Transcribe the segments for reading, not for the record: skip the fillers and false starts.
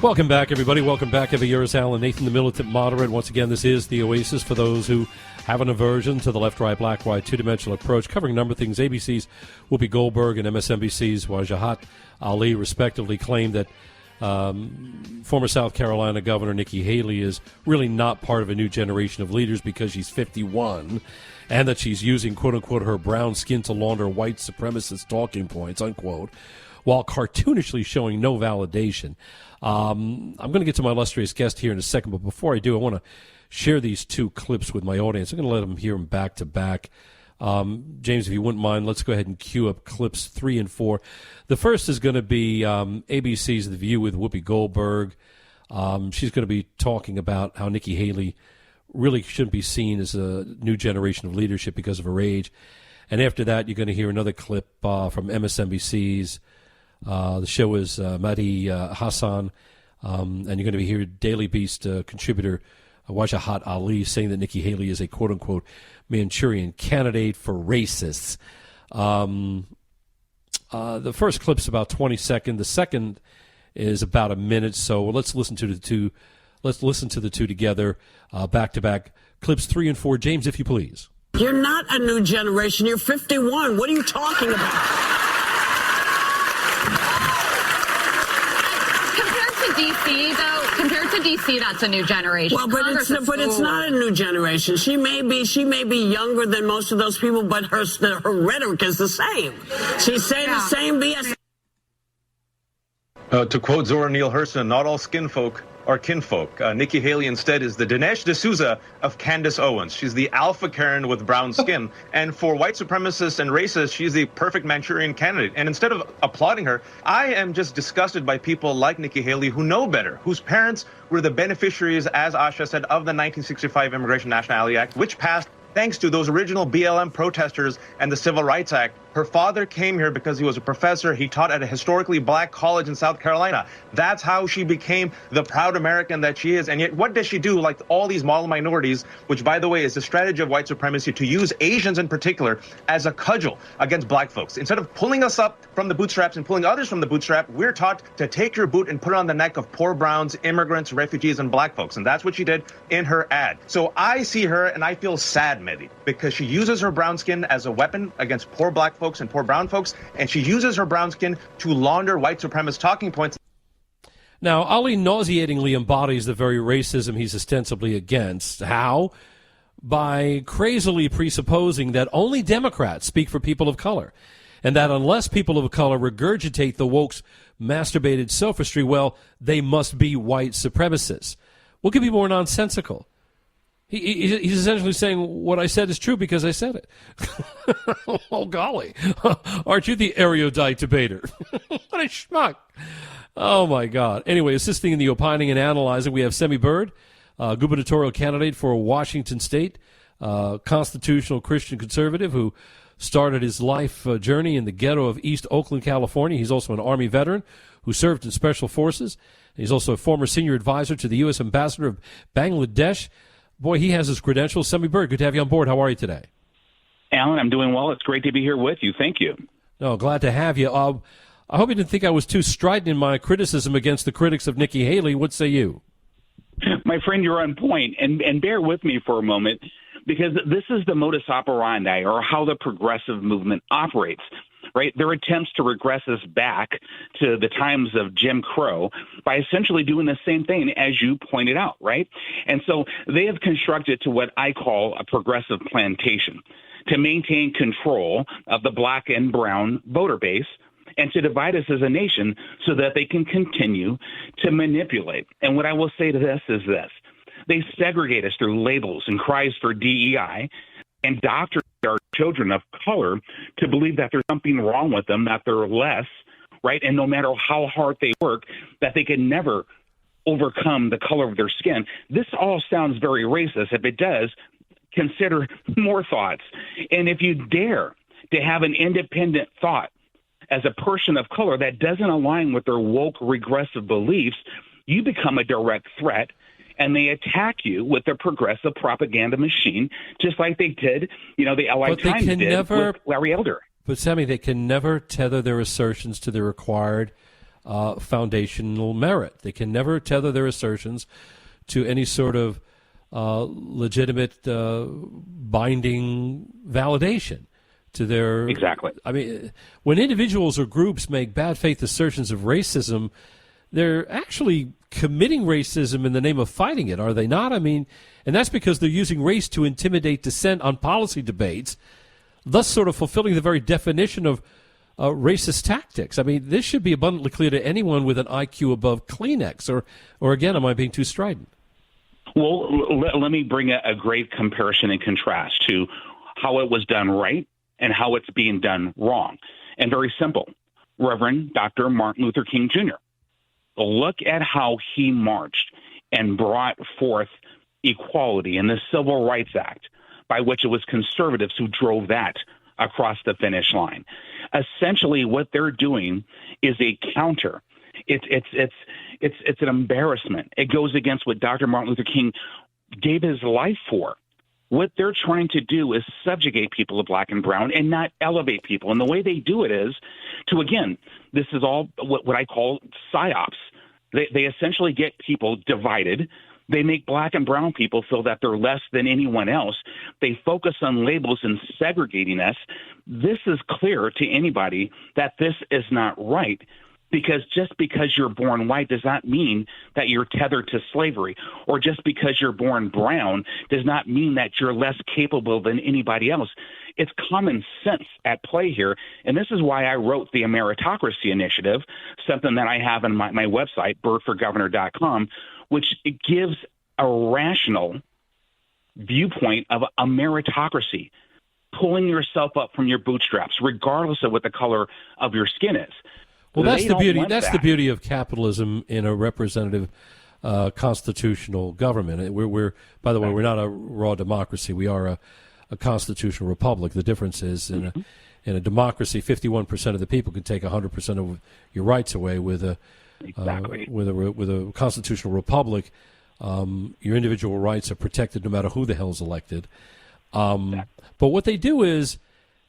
Welcome back, everybody. Welcome back, every year is Alan Nathan, the militant moderate. Once again, this is the Oasis for those who have an aversion to the left, right, black, white, two-dimensional approach, covering a number of things. ABC's Whoopi Goldberg and MSNBC's Wajahat Ali respectively claimed that former South Carolina Governor Nikki Haley is really not part of a new generation of leaders because she's 51, and that she's using, quote-unquote, her brown skin to launder white supremacist talking points, unquote, while cartoonishly showing no validation. I'm going to get to my illustrious guest here in a second, but before I do, I want to share these two clips with my audience. I'm going to let them hear them back to back. James, if you wouldn't mind, let's go ahead and cue up clips 3 and 4. The first is going to be ABC's The View with Whoopi Goldberg. She's going to be talking about how Nikki Haley really shouldn't be seen as a new generation of leadership because of her age. And after that, you're going to hear another clip from MSNBC's. The show is Mahdi Hassan, and you're going to be hearing Daily Beast contributor Wajahat Ali saying that Nikki Haley is a quote-unquote Manchurian candidate for racists. The first clip's about 20 seconds. The second is about a minute. So let's listen to the two. Let's listen to the two together, back to back. Clips 3 and 4. James, if you please. You're not a new generation. You're 51. What are you talking about? Compared to DC, that's a new generation. Well, but it's not a new generation. She may be younger than most of those people, but her rhetoric is the same. She's saying the same BS. To quote Zora Neale Hurston, not all skin folk are kinfolk. Nikki Haley instead is the Dinesh D'Souza of Candace Owens. She's the alpha Karen with brown skin. And for white supremacists and racists, she's the perfect Manchurian candidate. And instead of applauding her, I am just disgusted by people like Nikki Haley who know better, whose parents were the beneficiaries, as Asha said, of the 1965 Immigration Nationality Act, which passed thanks to those original BLM protesters and the Civil Rights Act. Her father came here because he was a professor. He taught at a historically black college in South Carolina. That's how she became the proud American that she is. And yet, what does she do? Like all these model minorities, which, by the way, is the strategy of white supremacy to use Asians in particular as a cudgel against black folks. Instead of pulling us up from the bootstraps and pulling others from the bootstrap, we're taught to take your boot and put it on the neck of poor browns, immigrants, refugees, and black folks. And that's what she did in her ad. So I see her and I feel sad, Mehdi, because she uses her brown skin as a weapon against poor black folks and poor brown folks, and she uses her brown skin to launder white supremacist talking points. Now, Ali nauseatingly embodies the very racism he's ostensibly against. How? By crazily presupposing that only Democrats speak for people of color, and that unless people of color regurgitate the woke's masturbated sophistry, well, they must be white supremacists. What could be more nonsensical? He's essentially saying what I said is true because I said it. Oh, golly. Aren't you the erudite debater? What a schmuck. Oh, my God. Anyway, assisting in the opining and analyzing, we have Semi Bird, gubernatorial candidate for Washington State, constitutional Christian conservative who started his life journey in the ghetto of East Oakland, California. He's also an Army veteran who served in Special Forces. He's also a former senior advisor to the U.S. Ambassador of Bangladesh. Boy, he has his credentials. Semi Bird, good to have you on board. How are you today? Alan, I'm doing well. It's great to be here with you. Thank you. No, glad to have you. I hope you didn't think I was too strident in my criticism against the critics of Nikki Haley. What say you? My friend, you're on point. And bear with me for a moment, because this is the modus operandi, or how the progressive movement operates. Right? Their attempts to regress us back to the times of Jim Crow by essentially doing the same thing as you pointed out, right? And so they have constructed to what I call a progressive plantation to maintain control of the black and brown voter base and to divide us as a nation so that they can continue to manipulate. And what I will say to this is this. They segregate us through labels and cries for DEI and doctor our children of color to believe that there's something wrong with them, that they're less, right? And no matter how hard they work, that they can never overcome the color of their skin. This all sounds very racist. If it does, consider more thoughts. And if you dare to have an independent thought as a person of color that doesn't align with their woke regressive beliefs, you become a direct threat. And they attack you with their progressive propaganda machine, just like they did, the LA Times did with Larry Elder. But, Sammy, they can never tether their assertions to the required foundational merit. They can never tether their assertions to any sort of legitimate binding validation to their... Exactly. I mean, when individuals or groups make bad faith assertions of racism, they're actually committing racism in the name of fighting it, are they not? I mean, and that's because they're using race to intimidate dissent on policy debates, thus sort of fulfilling the very definition of racist tactics. I mean, this should be abundantly clear to anyone with an IQ above Kleenex, or again, am I being too strident? Well, let me bring a great comparison and contrast to how it was done right and how it's being done wrong. And very simple. Reverend Dr. Martin Luther King Jr. Look at how he marched and brought forth equality in the Civil Rights Act, by which it was conservatives who drove that across the finish line. Essentially, what they're doing is a counter. It's an embarrassment. It goes against what Dr. Martin Luther King gave his life for. What they're trying to do is subjugate people of black and brown and not elevate people. And the way they do it is to, again, this is all what I call psyops. They essentially get people divided. They make black and brown people feel that they're less than anyone else. They focus on labels and segregating us. This is clear to anybody that this is not right. Because just because you're born white does not mean that you're tethered to slavery, or just because you're born brown does not mean that you're less capable than anybody else. It's common sense at play here, and this is why I wrote the Meritocracy Initiative, something that I have on my website, birdforgovernor.com, which gives a rational viewpoint of a meritocracy, pulling yourself up from your bootstraps, regardless of what the color of your skin is. Well, that's the beauty. That's the beauty of capitalism in a representative constitutional government. We're by the way, we're not a raw democracy. We are a constitutional republic. The difference is in a democracy, 51% of the people can take 100% of your rights away. With a constitutional republic, your individual rights are protected no matter who the hell's elected. But what they do is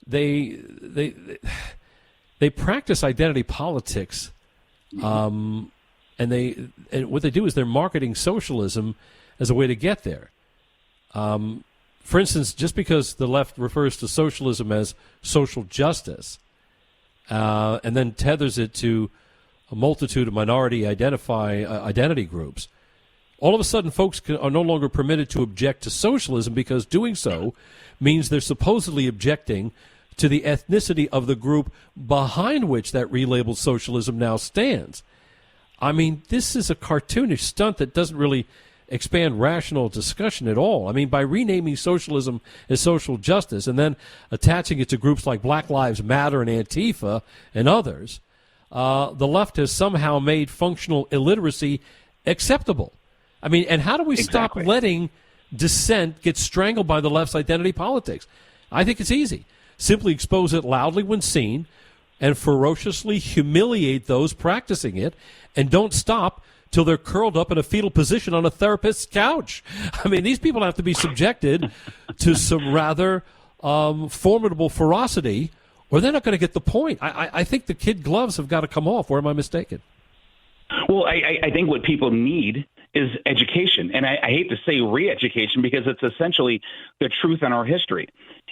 they practice identity politics, and what they do is they're marketing socialism as a way to get there. For instance, just because the left refers to socialism as social justice, and then tethers it to a multitude of minority identity groups, all of a sudden folks are no longer permitted to object to socialism, because doing so means they're supposedly objecting to the ethnicity of the group behind which that relabeled socialism now stands. I mean, this is a cartoonish stunt that doesn't really expand rational discussion at all. I mean, by renaming socialism as social justice and then attaching it to groups like Black Lives Matter and Antifa and others, the left has somehow made functional illiteracy acceptable. I mean, and how do we stop letting dissent get strangled by the left's identity politics? I think it's easy. Simply expose it loudly when seen and ferociously humiliate those practicing it, and don't stop till they're curled up in a fetal position on a therapist's couch. I mean, these people have to be subjected to some rather formidable ferocity, or they're not going to get the point. I think the kid gloves have got to come off, or am I mistaken? Well, I think what people need is education. And I hate to say re-education, because it's essentially the truth in our history.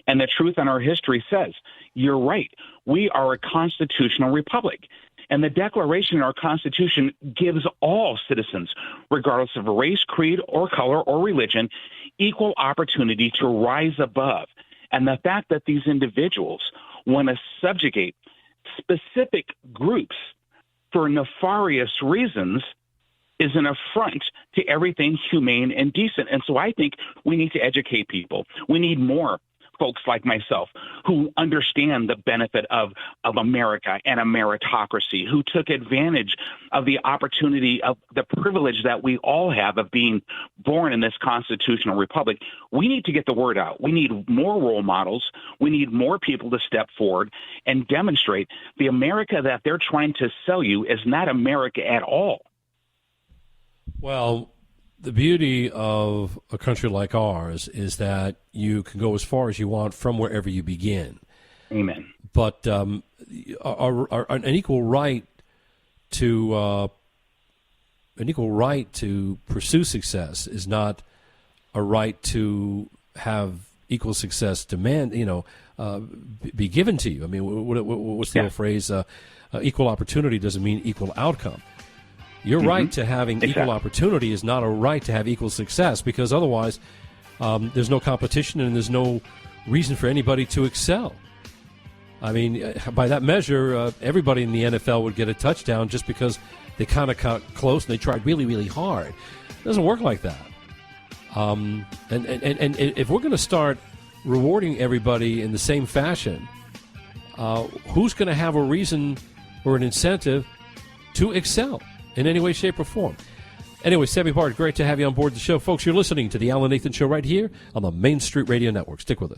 And the truth in our history says, you're right, we are a constitutional republic. And the Declaration in our Constitution gives all citizens, regardless of race, creed, or color, or religion, equal opportunity to rise above. And the fact that these individuals want to subjugate specific groups for nefarious reasons is an affront to everything humane and decent. And so I think we need to educate people. We need more folks like myself who understand the benefit of America and a meritocracy, who took advantage of the opportunity, of the privilege that we all have of being born in this constitutional republic. We need to get the word out. We need more role models. We need more people to step forward and demonstrate the America that they're trying to sell you is not America at all. Well, the beauty of a country like ours is that you can go as far as you want from wherever you begin. Amen. But an equal right to pursue success is not a right to have equal success demand, be given to you. I mean, what's the old phrase? Equal opportunity doesn't mean equal outcome. Your right to having equal opportunity is not a right to have equal success, because otherwise there's no competition and there's no reason for anybody to excel. I mean, by that measure, everybody in the NFL would get a touchdown just because they kind of got close and they tried really, really hard. It doesn't work like that. And if we're going to start rewarding everybody in the same fashion, who's going to have a reason or an incentive to excel in any way, shape, or form? Anyway, Sammy Bart, great to have you on board the show. Folks, you're listening to The Alan Nathan Show right here on the Main Street Radio Network. Stick with us.